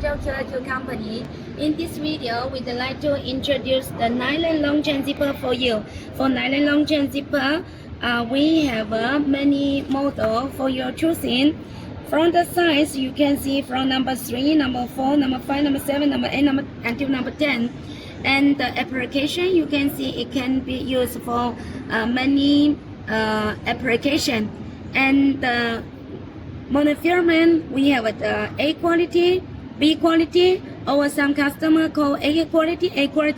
cooperative company. In this video, we'd like to introduce the nylon long chain zipper for you. For nylon long chain zipper, we have many models for your choosing. From the size, you can see from number 3, number 4, number 5, number 7, number 8, until number 10. And the application, you can see it can be used for many application. And the monofilament, we have the A quality, B quality, or some customer call A quality,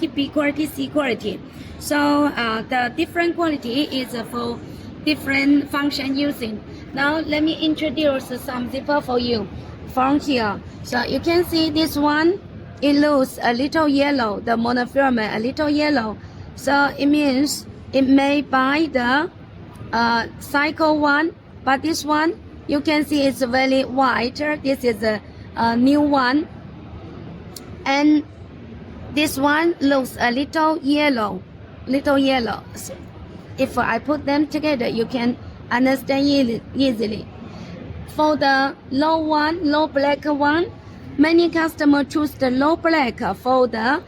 B quality, C quality. So the different quality is for different function using. Now let me introduce some zipper for you from here. So you can see this one, it looks a little yellow, the monofilament a little yellow. So it means it made by the cycle one, but this one you can see it's very white. This is a new one, and this one looks a little yellow. So if I put them together, you can understand easily. For the low black one, many customers choose the low black for the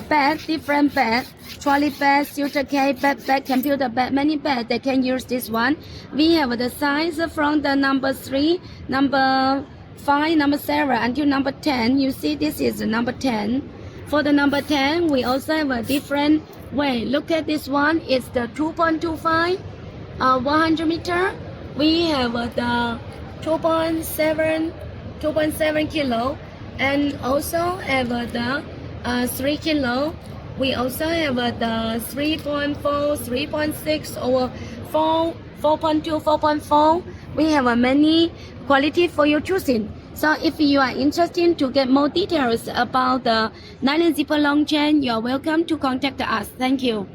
bag, different bag, trolley bag, suitcase bag, computer bag, many bags. They can use this one. We have the size from the number 3, number 5, number 7 until number 10. You see this is the number 10. For the number 10, we also have a different way. Look at this one. It's the 2.25 100 meter. We have the 2.7 kilo, and also have the 3 kilo. We also have the 3.4, 3.6, or 4.2, 4.4. We have many quality for your choosing. So if you are interested to get more details about the nylon zipper long chain, you are welcome to contact us. Thank you.